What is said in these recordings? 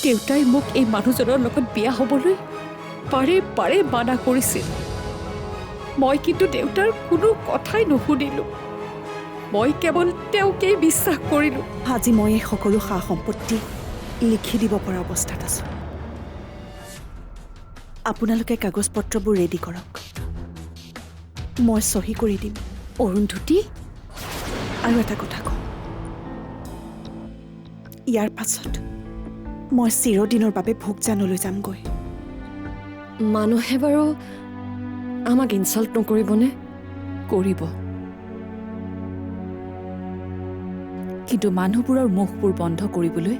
দেউতাই মোক এই মানুহজনৰ লগত বিয়া হ'বলৈ বাৰে বাৰে মানা কৰিছিল। মই কিন্তু দেউতাৰ কোনো কথাই নুশুনিলোঁ। মই কেৱল তেওঁকেই বিশ্বাস কৰিলোঁ। আজি মই এই সকলো সা সম্পত্তি লিখি দিব পৰা অৱস্থাত আছোঁ। আপোনালোকে কাগজ পত্ৰবোৰ ৰেডি কৰক, মই চহী কৰি দিম। অৰুন্ধতী, আৰু এটা কথা কওঁ, ইয়াৰ পাছত মই চিৰদিনৰ বাবে ভোগজানলৈ যামগৈ। মানুহে বাৰু আমাক ইনচাল্ট নকৰিবনে? কৰিব, কিন্তু মানুহবোৰৰ মুখবোৰ বন্ধ কৰিবলৈ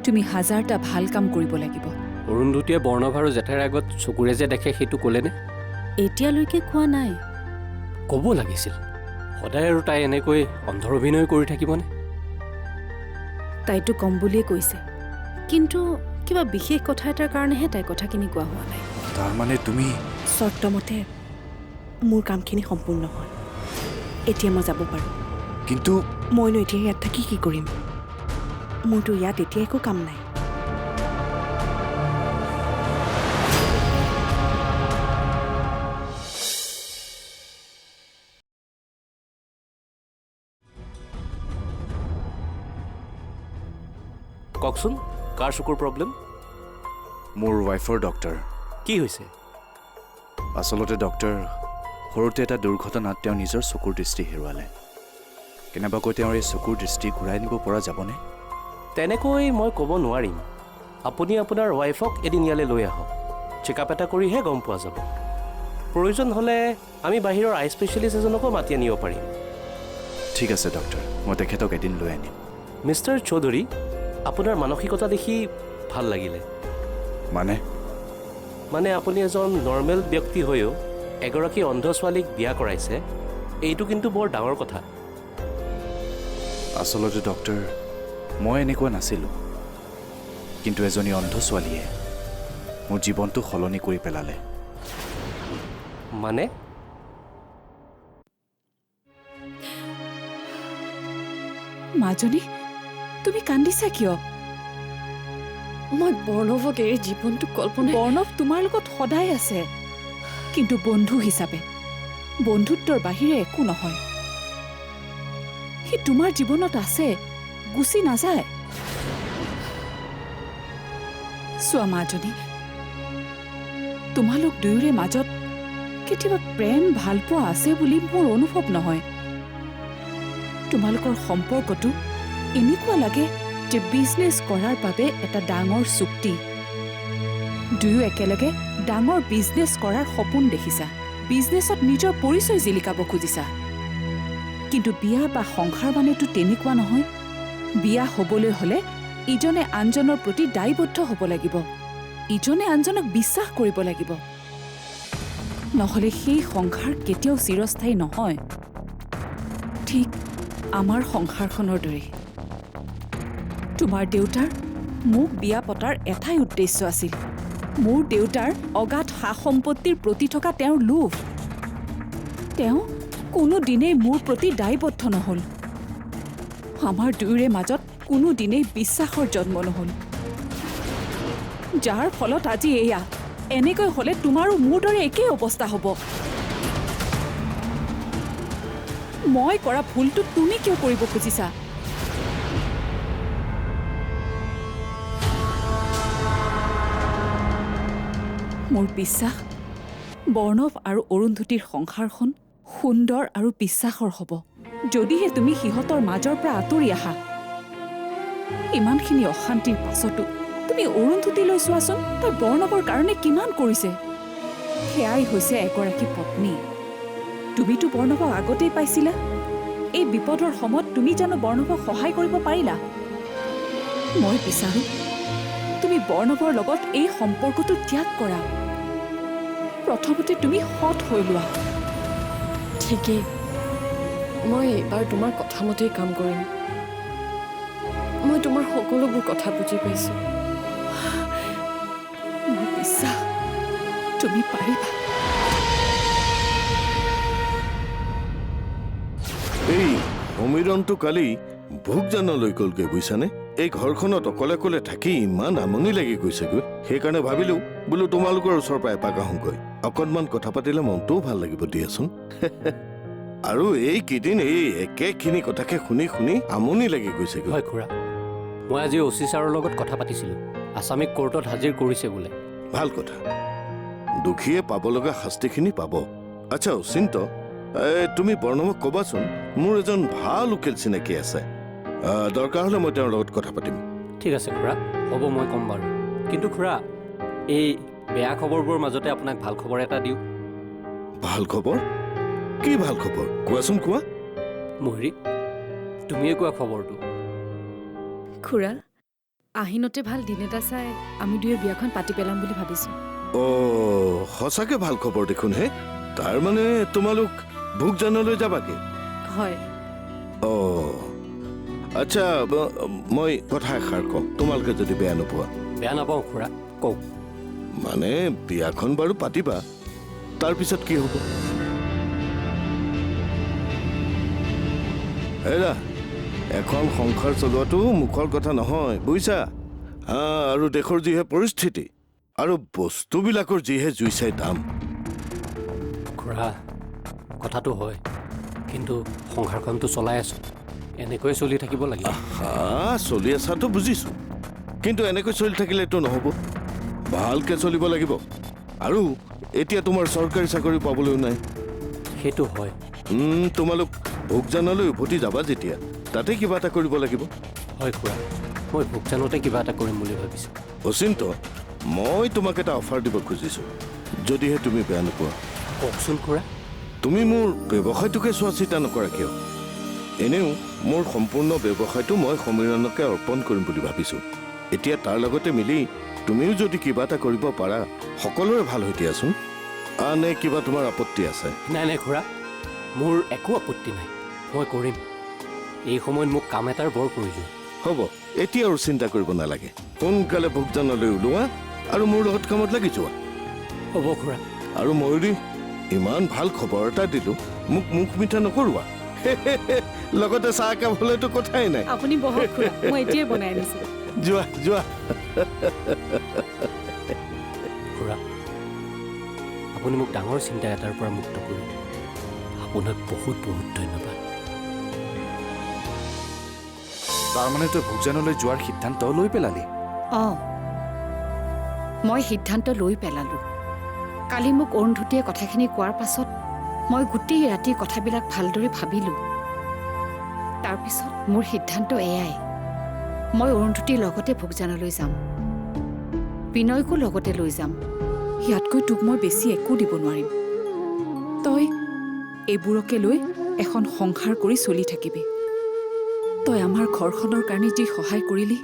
তুমি হাজাৰটা ভাল কাম কৰিব লাগিব। অৰুন্ধতীয়ে বৰ্ণভ আৰু জেঠাইৰ আগত চকুৰে যে দেখে সেইটো ক'লেনে? এতিয়ালৈকে কোৱা নাই। ক'ব লাগিছিল। সদায় আৰু তাই এনেকৈ অন্ধৰ অভিনয় কৰি থাকিবনে? তাইতো কম বুলিয়ে কৈছে, কিন্তু কিবা বিশেষ কথা এটাৰ কাৰণেহে তাই কথাখিনি কোৱা হোৱা নাই। তাৰমানে তুমি চৰ্তমতে মোৰ কামখিনি সম্পূৰ্ণ হ'ল। এতিয়া মই যাব পাৰোঁ। কিন্তু মইনো এতিয়া ইয়াত থাকি কি কৰিম? মোৰতো ইয়াত এতিয়া একো কাম নাই। কওকচোন, কাৰ চকুৰ প্ৰব্লেম? মোৰ ৱাইফৰ ডক্টৰ। কি হৈছে? আচলতে ডক্টৰ, সৰুতে এটা দুৰ্ঘটনাত তেওঁ নিজৰ চকুৰ দৃষ্টি হেৰুৱালে। কেনেবাকৈ তেওঁৰ এই চকুৰ দৃষ্টি ঘূৰাই নিব পৰা যাবনে? তেনেকৈ মই ক'ব নোৱাৰিম। আপুনি আপোনাৰ ৱাইফক এদিন ইয়ালৈ লৈ আহক, চেকআপ এটা কৰিহে গম পোৱা যাব। প্ৰয়োজন হ'লে আমি বাহিৰৰ আই স্পেচিয়েলিষ্ট এজনকো মাতি আনিব পাৰিম। ঠিক আছে ডক্টৰ, মই তেখেতক এদিন লৈ আনিম। মিষ্টাৰ চৌধুৰী, আপোনাৰ মানসিকতা দেখি ভাল লাগিলে। মানে আপুনি এজন নৰ্মেল ব্যক্তি হৈও এগৰাকী অন্ধ ছোৱালীক বিয়া কৰাইছে, এইটো কিন্তু বৰ ডাঙৰ কথা। আচলতে ডক্টৰ, মই এনেকুৱা নাছিলোঁ, কিন্তু এজনী অন্ধ ছোৱালীয়ে মোৰ জীৱনটো সলনি কৰি পেলালে। মানে? মাজনী, তুমি কান্দিছা কিয়? মই বৰ্ণৱক এৰি জীৱনটো কল্পনা বৰ্ণৱ তোমাৰ লগত সদায় আছে, কিন্তু বন্ধু হিচাপে। বন্ধুত্বৰ বাহিৰে একো নহয়। সি তোমাৰ জীৱনত আছে, গুচি নাযায়। চোৱা মাজনী, তোমালোক দুয়োৰে মাজত কেতিয়াবা প্ৰেম ভালপোৱা আছে বুলি মোৰ অনুভৱ নহয়। তোমালোকৰ সম্পৰ্কটো এনেকুৱা লাগে যে বিজনেছ কৰাৰ বাবে এটা ডাঙৰ চুক্তি। দুয়ো একেলগে ডাঙৰ বিজনেছ কৰাৰ সপোন দেখিছা, বিজনেছত নিজৰ পৰিচয় জিলিকাব খুজিছা। কিন্তু বিয়া বা সংসাৰ মানেতো তেনেকুৱা নহয়। বিয়া হ'বলৈ হ'লে ইজনে আনজনৰ প্ৰতি দায়বদ্ধ হ'ব লাগিব, ইজনে আনজনক বিশ্বাস কৰিব লাগিব। নহ'লে সেই সংসাৰ কেতিয়াও চিৰস্থায়ী নহয়। ঠিক আমাৰ সংসাৰখনৰ দৰে। তোমাৰ দেউতাৰ মোক বিয়া পতাৰ এটাই উদ্দেশ্য আছিল, মোৰ দেউতাৰ অগাধ সা সম্পত্তিৰ প্ৰতি থকা তেওঁৰ লোভ। তেওঁ কোনোদিনেই মোৰ প্ৰতি দায়বদ্ধ নহ'ল। আমাৰ দুয়োৰে মাজত কোনোদিনেই বিশ্বাসৰ জন্ম নহ'ল, যাৰ ফলত আজি এয়া। এনেকৈ হ'লে তোমাৰো মোৰ দৰে একেই অৱস্থা হ'ব। মই কৰা ভুলটো তুমি কিয় কৰিব খুজিছা? মোৰ বিশ্বাস, বৰ্ণৱ আৰু অৰুন্ধতীৰ সংসাৰখন সুন্দৰ আৰু বিশ্বাসৰ হ'ব, যদিহে তুমি সিহঁতৰ মাজৰ পৰা আঁতৰি আহা। ইমানখিনি অশান্তিৰ পাছতো তুমি অৰুন্ধতীলৈ চোৱাচোন, তাই বৰ্ণৱৰ কাৰণে কিমান কৰিছে। সেয়াই হৈছে এগৰাকী পত্নী। তুমিতো বৰ্ণৱক আগতেই পাইছিলা। এই বিপদৰ সময়ত তুমি জানো বৰ্ণৱক সহায় কৰিব পাৰিলা? মই বিচাৰো তুমি বৰ্ণৱৰ লগত এই সম্পৰ্কটো ত্যাগ কৰা। প্ৰথমতে তুমি সৎ হৈ লোৱা। ঠিকেই, মই এইবাৰ তোমাৰ কথা মতেই কাম কৰিম। মই তোমাৰ সকলোবোৰ কথা বুজি পাইছোঁ। মোৰ বিশ্বাস তুমি পাৰিবা। এই সমীৰণটো কালি ভোগজানলৈ গ'লগৈ বুজিছানে? এই ঘৰখনত অকলে অকলে থাকি ইমান আমনি লাগি গৈছেগৈ, সেইকাৰণে ভাবিলো বোলো তোমালোকৰ ওচৰৰ পৰা এপাক আহোঁগৈ। অকণমান কথা পাতিলে মনটোও ভাল লাগিব দিয়াচোন। আৰু এইকেইদিন এই একেখিনি কথাকে শুনি শুনি আমনি লাগি গৈছেগৈ। হয় খুৰা, মই আজি অচি ছাৰৰ লগত কথা পাতিছিলোঁ। আছামিক কোৰ্টত হাজিৰ কৰিছে বোলে। ভাল কথা, দুখীয়ে পাব লগা শাস্তিখিনি পাব। আচ্ছা অচিন্ত, তুমি বৰ্ণমক ক'বাচোন, মোৰ এজন ভাল উকিল চিনাকি আছে। দৰকাৰ হ'লে মই তেওঁৰ লগত কথা পাতিম। ঠিক আছে খুৰা, হ'ব, মই ক'ম বাৰু। কিন্তু খুৰা, এই বেয়া খবৰবোৰৰ মাজতে আপোনাক ভাল খবৰ এটা দিওঁ। ভাল খবৰ? কি ভাল খবৰ কোৱাচোন, কোৱা। ময়ূৰী, তুমিয়ে কোৱা খবৰটো। খুৰা, আহিনতে ভাল দিন এটা চাই আমি দুয়ে বিয়াখন পাতি পেলাম বুলি ভাবিছোঁ। অ' সঁচাকে ভাল খবৰ দেখোন হে। তাৰমানে তোমালোক ভোগজানলৈ যাবাগে? হয়। অ' আচ্ছা, মই কথা এষাৰ কওঁ, তোমালোকে যদি বেয়া নোপোৱা। বেয়া নাপাওঁ খুৰা, কওক। মানে বিয়াখন বাৰু পাতিবা, তাৰপিছত কি হ'ব? হেৰা, এখন সংসাৰ চলোৱাটো মুখৰ কথা নহয় বুজিছা। আৰু দেশৰ যিহে পৰিস্থিতি আৰু বস্তুবিলাকৰ যিহে জুই চাই দাম। খুৰা, কথাটো হয়, কিন্তু সংসাৰখনটো চলাই আছোঁ, এনেকৈয়ে চলি থাকিব লাগিব। চলি আছাতো বুজিছো, কিন্তু এনেকৈ চলি থাকিলেতো নহ'ব, ভালকে চলিব লাগিব। আৰু এতিয়া তোমাৰ চৰকাৰী চাকৰি পাবলৈও নাই। সেইটো হয়। তোমালোক ভোগজানলৈ উভতি যাবা যেতিয়া, তাতে কিবা এটা কৰিব লাগিব। হয় খুৰা, মই ভোগজানতে কিবা এটা কৰিম বুলি ভাবিছোঁ। অচিন্ত, মই তোমাক এটা অফাৰ দিব খুজিছোঁ, যদিহে তুমি বেয়া নোপোৱা। কওকচোন খুৰা। তুমি মোৰ ব্যৱসায়টোকে চোৱা চিতা নকৰা কিয়? এনেও মোৰ সম্পূৰ্ণ ব্যৱসায়টো মই সমীৰণকে অৰ্পণ কৰিম বুলি ভাবিছোঁ। এতিয়া তাৰ লগতে মিলি তুমিও যদি কিবা এটা কৰিব পাৰা, সকলোৰে ভাল হৈ দিয়াচোন। নে কিবা তোমাৰ আপত্তি আছে? নাই নাই খুৰা, মোৰ একো আপত্তি নাই, মই কৰিম। এই সময়ত মোক কাম এটাৰ বৰ প্ৰয়োজন। হ'ব, এতিয়া আৰু চিন্তা কৰিব নালাগে। সোনকালে ভোগজানলৈ ওলোৱা আৰু মোৰ লগত কামত লাগি যোৱা। হ'ব খুৰা। আৰু ময়ূৰী, ইমান ভাল খবৰ এটা দিলোঁ, মোক মুখ মিঠা নকৰোৱা। লগতে চাহ একাপ হ'লেতো কথাই নাই। আপুনি বহক খুৰা, মই এতিয়াই বনাই আনিছোঁ। যোৱা যোৱা। খুৰা, আপুনি মোক ডাঙৰ চিন্তা এটাৰ পৰা মুক্ত কৰিলে, আপোনাক বহুত বহুত ধন্যবাদ। তাৰমানে তই ভোগজানলৈ যোৱাৰ সিদ্ধান্ত লৈ পেলালি? মই সিদ্ধান্ত লৈ পেলালোঁ। কালি মোক অৰুন্ধতীয়ে কথাখিনি কোৱাৰ পাছত মই গোটেই ৰাতি কথাবিলাক ভালদৰে ভাবিলোঁ। তাৰপিছত মোৰ সিদ্ধান্ত এয়াই, মই অৰুন্ধতীৰ লগতে ভোগজানলৈ যাম, বিনয়কো লগতে লৈ যাম। ইয়াতকৈ তোক মই বেছি একো দিব নোৱাৰিম। তই এইবোৰকে লৈ এখন সংসাৰ কৰি চলি থাকিবি। তই আমাৰ ঘৰখনৰ কাৰণে যি সহায় কৰিলি,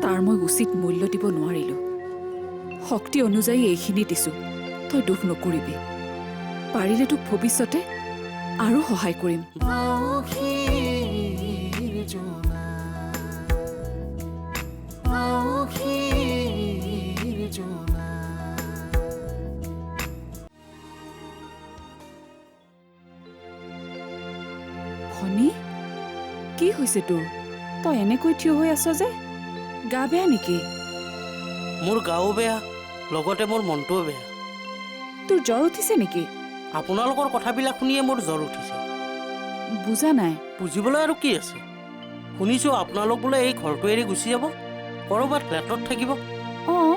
তাৰ মই উচিত মূল্য দিব নোৱাৰিলোঁ। শক্তি অনুযায়ী এইখিনি দিছোঁ, তই দুখ নকৰিবি। পাৰিলে তোক ভৱিষ্যতে আৰু সহায় কৰিম। ফণী, কি হৈছে তোৰ? তই এনেকৈ থিয় হৈ আছ যে, গা বেয়া নেকি? মোৰ গাও বেয়া, লগতে মোৰ মনটোও বেয়া। তোৰ জ্বৰ উঠিছে নেকি? আপোনালোকৰ কথাবিলাক শুনিয়ে মোৰ জ্বৰ উঠিছে। বুজা নাই। বুজিবলৈ আৰু কি আছে? শুনিছোঁ আপোনালোক বোলে এই ঘৰটো এৰি গুচি যাব, ক'ৰবাত ফ্লেটত থাকিব। অঁ,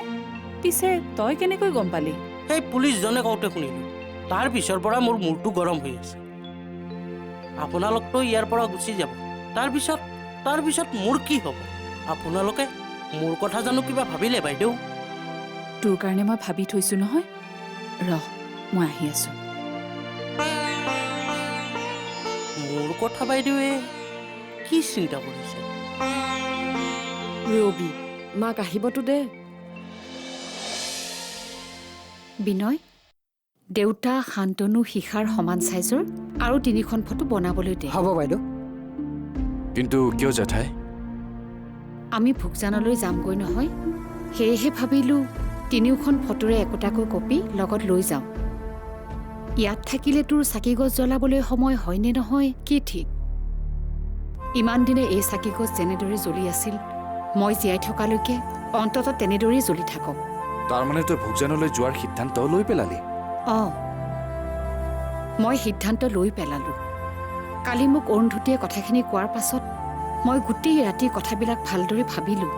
পিছে তই কেনেকৈ গম পালি? সেই পুলিচজনে কওঁতে শুনিলোঁ। তাৰ পিছৰ পৰা মোৰ মূৰটো গৰম হৈ আছে। আপোনালোকতো ইয়াৰ পৰা গুচি যাব, তাৰপিছত মোৰ কি হ'ব? আপোনালোকে মোৰ কথা জানো কিবা ভাবিলে বাইদেউ? তোৰ কাৰণে মই ভাবি থৈছোঁ নহয়, ৰহ মই আহি আছোঁ। মোৰ কথা বাইদেৱে কি চিন্তা কৰিছে? ৰবি, মাক আহিবতো দে। বিনয়, দেউতা, শান্তনু, শিখাৰ সমান চাইজৰ আৰু 3খন ফটো বনাবলৈ দে। হ'ব বাইদেউ। কিন্তু কিয় জেঠাই? আমি ভোগজানলৈ যামগৈ নহয়, সেয়েহে ভাবিলোঁ 3খন ফটোৰে একোটাকৈ কপি লগত লৈ যাওঁ। ইয়াত থাকিলে তোৰ চাকিগছ জ্বলাবলৈ সময় হয়নে নহয় কি ঠিক। ইমান দিনে এই চাকিগছ যেনেদৰে জ্বলি আছিল মই জীয়াই থকালৈকে অন্ততঃ তেনেদৰেই জ্বলি থাকক। তাৰমানে তই ভোগজানলৈ যোৱাৰ সিদ্ধান্ত লৈ পেলালি? অঁ, মই সিদ্ধান্ত লৈ পেলালোঁ। কালি মোক অৰুন্ধতীয়ে কথাখিনি কোৱাৰ পাছত মই গোটেই ৰাতি কথাবিলাক ভালদৰে ভাবিলোঁ।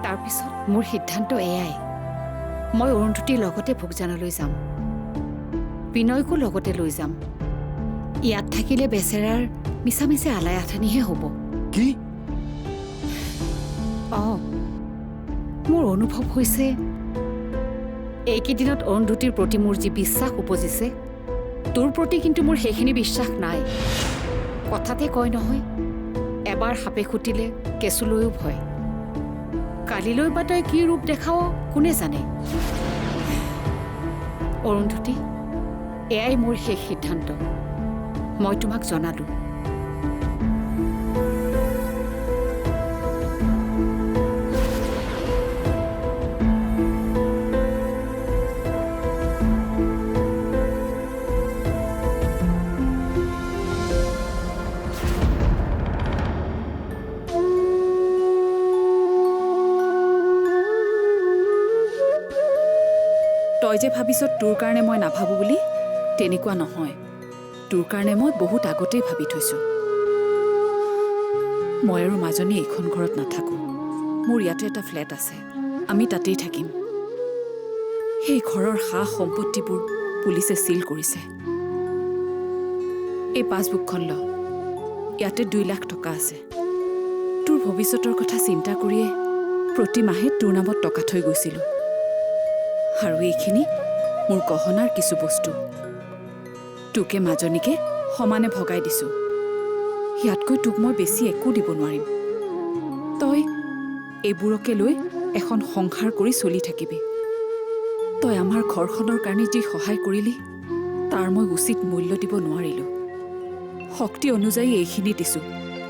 তাৰপিছত মোৰ সিদ্ধান্ত এয়াই, মই অৰুন্ধতীৰ লগতে ভোগজানলৈ যাম, বিনয়কো লগতে লৈ যাম। ইয়াত থাকিলে বেচেৰাৰ মিছামিছি আলাই আথানিহে হ'ব। কি? অঁ, মোৰ অনুভৱ হৈছে এইকেইদিনত অৰুন্ধতীৰ প্ৰতি মোৰ যি বিশ্বাস উপজিছে, তোৰ প্ৰতি কিন্তু মোৰ সেইখিনি বিশ্বাস নাই। কথাতে কয় নহয়, এবাৰ সাপে খুটিলে কেঁচুলৈও ভয়। কালিলৈ বা তই কি ৰূপ দেখাৱ কোনে জানে। অৰুন্ধতী, এয়াই মোৰ শেষ সিদ্ধান্ত। মই তোমাক জনালোঁ। তই যে ভাবিছ তোৰ কাৰণে মই নাভাবোঁ বুলি, তেনেকুৱা নহয়। তোৰ কাৰণে মই বহুত আগতেই ভাবি থৈছোঁ। মই আৰু মাজনী এইখন ঘৰত নাথাকোঁ। মোৰ ইয়াতে এটা ফ্লেট আছে, আমি তাতেই থাকিম। সেই ঘৰৰ সা সম্পত্তিবোৰ পুলিচে চিল কৰিছে। এই পাছবুকখন ল, ইয়াতে 2 লাখ টকা আছে। তোৰ ভৱিষ্যতৰ কথা চিন্তা কৰিয়ে প্ৰতি মাহে তোৰ নামত টকা থৈ গৈছিলোঁ। আৰু এইখিনি মোৰ গহনাৰ কিছু বস্তু। তোকে মাজনীকে সমানে ভগাই দিছোঁ। ইয়াতকৈ তোক মই বেছি একো দিব নোৱাৰিম। তই এইবোৰকে লৈ এখন সংসাৰ কৰি চলি থাকিবি। তই আমাৰ ঘৰখনৰ কাৰণে যি সহায় কৰিলি, তাৰ মই উচিত মূল্য দিব নোৱাৰিলোঁ। শক্তি অনুযায়ী এইখিনি দিছোঁ,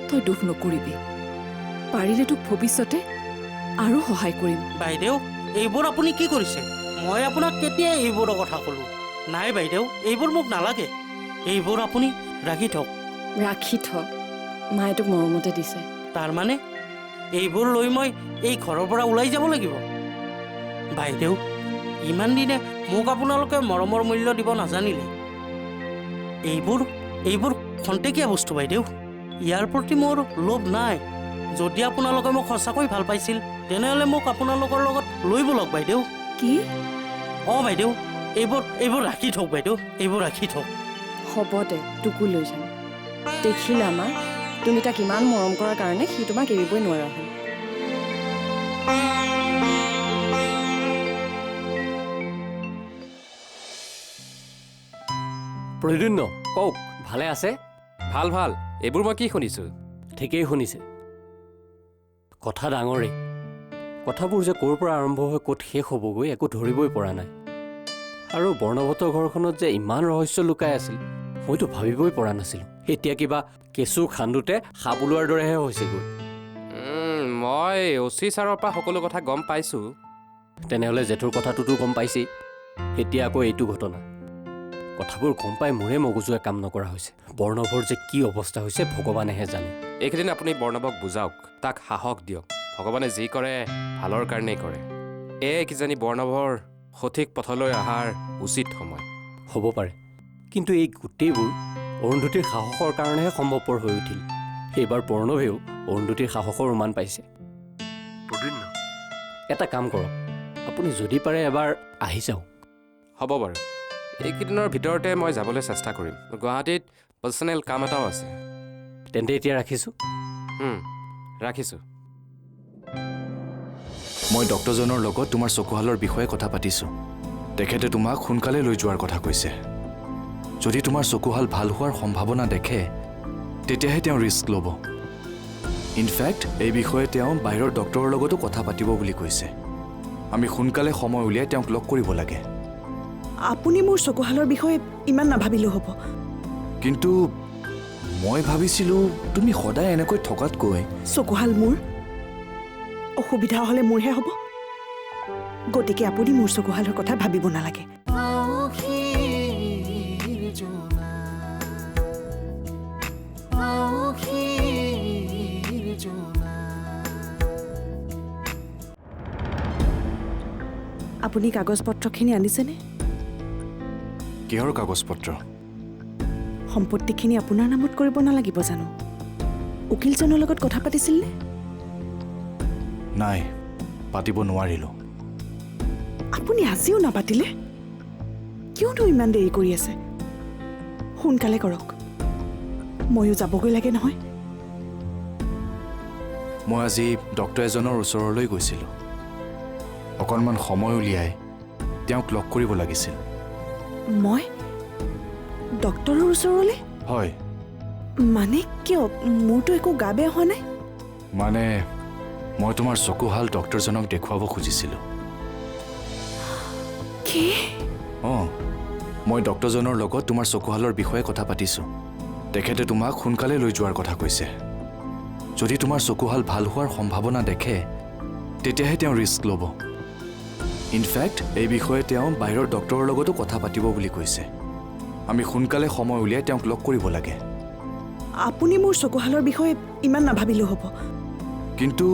তই দুখ নকৰিবি। পাৰিলে তোক ভৱিষ্যতে আৰু সহায় কৰিম। বাইদেউ, এইবোৰ আপুনি কি কৰিছে? মই আপোনাক কেতিয়া এইবোৰৰ কথা ক'লোঁ? নাই বাইদেউ, এইবোৰ মোক নালাগে। এইবোৰ আপুনি ৰাখি থওক। ৰাখি থ, মায়ে তোক মৰমতে দিছে। তাৰমানে এইবোৰ লৈ মই এই ঘৰৰ পৰা ওলাই যাব লাগিব? বাইদেউ, ইমান দিনে মোক আপোনালোকে মৰমৰ মূল্য দিব নাজানিলে। এইবোৰ খন্তেকীয়া বস্তু বাইদেউ। ইয়াৰ প্ৰতি মোৰ লোভ নাই। যদি আপোনালোকে মোক সঁচাকৈ ভাল পাইছিল, তেনেহ'লে মোক আপোনালোকৰ লগত লৈ ব'লক বাইদেউ। কি? অঁ বাইদেউ, এইবোৰ ৰাখি থওক বাইদেউ, এইবোৰ ৰাখি থওক। হ'ব দে, তোকো লৈ যাম। দেখিলা মা, তুমি তাক ইমান মৰম কৰাৰ কাৰণে সি তোমাক এৰিবই নোৱাৰা হ'ল। প্ৰদ্যুন্ন, কওক, ভালে আছে? ভাল ভাল। এইবোৰ মই কি শুনিছোঁ? ঠিকেই শুনিছে। কথা ডাঙৰেই। কথাবোৰ যে ক'ৰ পৰা আৰম্ভ হৈ ক'ত শেষ হ'বগৈ একো ধৰিবই পৰা নাই। আৰু বৰ্ণৱতৰ ঘৰখনত যে ইমান ৰহস্য লুকাই আছিল, মইতো ভাবিবই পৰা নাছিলোঁ। এতিয়া কিবা কেঁচু খান্দোতে সাপ ওলোৱাৰ দৰেহে হৈছেগৈ। মই অচি ছাৰৰ পৰা সকলো কথা গম পাইছোঁ। তেনেহ'লে জেঠুৰ কথাটোতো গম পাইছেই। এতিয়া আকৌ এইটো ঘটনা। কথাবোৰ গম পাই মোৰে মগজুৱে কাম নকৰা হৈছে। বৰ্ণৱৰ যে কি অৱস্থা হৈছে ভগৱানেহে জানে। এইকেইদিন আপুনি বৰ্ণৱক বুজাওক, তাক সাহস দিয়ক। ভগৱানে যি কৰে ভালৰ কাৰণেই কৰে। এয়ে কিজানি বৰ্ণৱৰ সঠিক পথলৈ অহাৰ উচিত সময়। হ'ব পাৰে, কিন্তু এই গোটেইবোৰ অৰুন্ধতীৰ সাহসৰ কাৰণেহে সম্ভৱপৰ হৈ উঠিল। এইবাৰ প্ৰণৱেও অৰুন্ধতীৰ সাহসৰ উমান পাইছে। এটা কাম কৰক, আপুনি যদি পাৰে এবাৰ আহি যাওক। হ'ব বাৰু, এইকেইদিনৰ ভিতৰতে মই যাবলৈ চেষ্টা কৰিম। গুৱাহাটীত পাৰ্চনেল কাম এটাও আছে। তেন্তে এতিয়া ৰাখিছোঁ। ৰাখিছোঁ। মই ডক্টৰজনৰ লগত তোমাৰ চকুহালৰ বিষয়ে কথা পাতিছোঁ। তেখেতে তোমাক সোনকালে লৈ যোৱাৰ কথা কৈছে। যদি তোমাৰ চকুহাল ভাল হোৱাৰ সম্ভাৱনা দেখে, তেতিয়াহে তেওঁ ৰিস্ক ল'ব। ইনফেক্ট এই বিষয়ে তেওঁ বাহিৰৰ ডক্টৰৰ লগতো কথা পাতিব বুলি কৈছে। আমি সোনকালে সময় উলিয়াই তেওঁক লগ কৰিব লাগে। আপুনি মোৰ চকুহালৰ বিষয়ে ইমান নাভাবিলেও হ'ব। কিন্তু মই ভাবিছিলোঁ তুমি সদায় এনেকৈ থকাতকৈ চকুহাল মোৰ, অসুবিধা হ'লে মোৰহে হ'ব। গতিকে আপুনি মোৰ চকুহালৰ কথা ভাবিব নালাগে। আউখীৰ আপুনি কাগজ পত্ৰখিনি আনিছেনে? কিহৰ কাগজ পত্ৰ? সম্পত্তিখিনি আপোনাৰ নামত কৰিব নালাগিব জানো? উকিলজনৰ লগত কথা পাতিছিলনে? নাই, পাতিব নোৱাৰিলোঁ। আপুনি আজিও নাপাতিলে? কিয়নো ইমান দেৰি কৰি আছে? সোনকালে কৰক, ময়ো যাবগৈ লাগে নহয়। মই আজি ডক্তৰ এজনৰ ওচৰলৈ গৈছিলোঁ। অকণমান সময় উলিয়াই তেওঁক লগ কৰিব লাগিছিল। মই ডক্তৰৰ ওচৰলৈ? হয়, মানে কিয়? মোৰতো একো গা বেয়া হোৱা নাই। মানে মই তোমাৰ চকুহাল ডক্তৰজনক দেখুৱাব খুজিছিলোঁ। কি? অঁ, মই ডক্তৰজনৰ লগত তোমাৰ চকুহালৰ বিষয়ে কথা পাতিছোঁ। তেখেতে তোমাক সোনকালে লৈ যোৱাৰ কথা কৈছে। যদি তোমাৰ চকুহাল ভাল হোৱাৰ সম্ভাৱনা দেখে, তেতিয়াহে তেওঁ ৰিস্ক ল'ব। ইনফেক্ট এই বিষয়ে তেওঁ বাহিৰৰ ডক্তৰৰ লগতো কথা পাতিব বুলি কৈছে। আমি সোনকালে সময় উলিয়াই তেওঁক লগ কৰিব লাগে। আপুনি মোৰ চকুহালৰ বিষয়ে ইমান নাভাবিলেও হ'ব। কিন্তু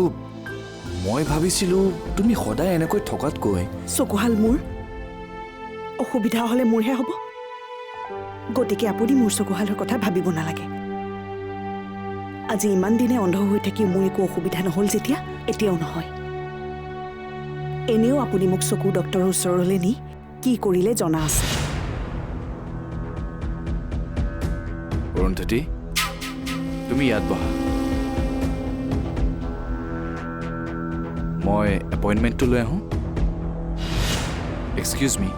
মই ভাবিছিলোঁ তুমি সদায় এনেকৈ থকাতকৈ চকুহাল মোৰ, অসুবিধা হ'লে মোৰহে হ'ব। গতিকে আপুনি মোৰ চকুহালৰ কথা ভাবিব নালাগে। আজি ইমান দিনে অন্ধ হৈ থাকি মোৰ একো অসুবিধা নহ'ল যেতিয়া, এতিয়াও নহয়। এনেও আপুনি মোক চকু ডক্তৰৰ ওচৰলৈ নি কি কৰিলে জনা আছে। অৰুন্ধতী, তুমি ইয়াত বহা। মই এপইণ্টমেণ্টটো লৈ আহোঁ। এক্সকিউজ মি,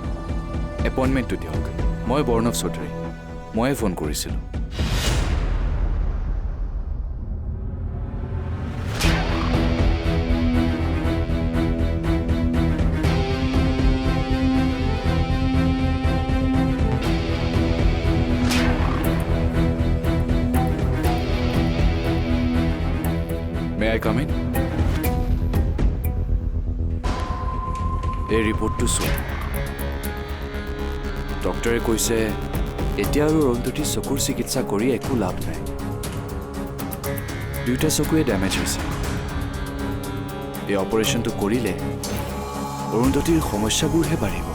এপইণ্টমেণ্টটো দিয়ক। মই বৰ্ণৱ চৌধুৰী, ময়ে ফোন কৰিছিলোঁ। May I come in? এই ৰিপৰ্টটো চোৱা। ডক্টৰে কৈছে এতিয়া আৰু অৰুন্ধতীৰ চকুৰ চিকিৎসা কৰি একো লাভ নাই। দুয়োটা চকুৱে ডেমেজ হৈছে। এই অপাৰেশ্যনটো কৰিলে অৰুন্ধতীৰ সমস্যাবোৰহে বাঢ়িব।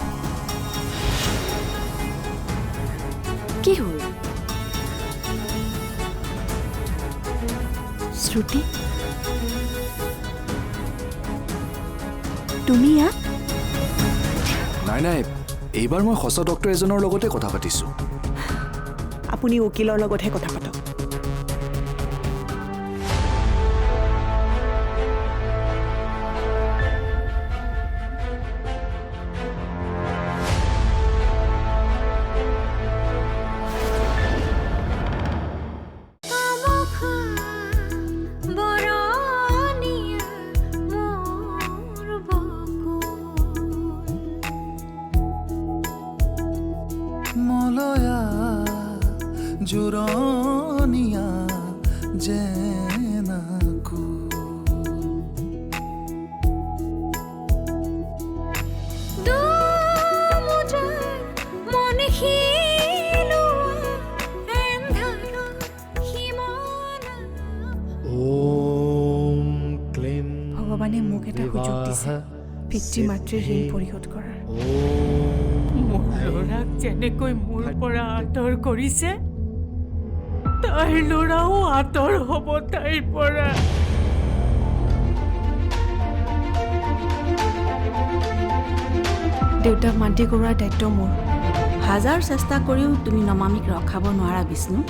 কি হ'ল? শ্ৰুতি, তুমি ইয়াত? নাই নাই, এইবাৰ মই সঁচা ডক্তৰ এজনৰ লগতে কথা পাতিছোঁ। আপুনি উকিলৰ লগতহে কথা পাতক। মলয়া জোৰণীয়া জেনাকু ভগৱানে মোক এটা সুযোগ দিছে পিতৃ মাতৃৰ ঋণ পৰিশোধ কৰাৰ। মোৰ ল'ৰাক যেনেকৈ মোৰ পৰা আঁতৰ কৰিছে, তাইৰ ল'ৰাও আঁতৰ হ'ব তাইৰ পৰা। দেউতাক মান্তি কৰোৱাৰ দায়িত্ব মোৰ। হাজাৰ চেষ্টা কৰিও তুমি নমামিক ৰখাব নোৱাৰা বিষ্ণু।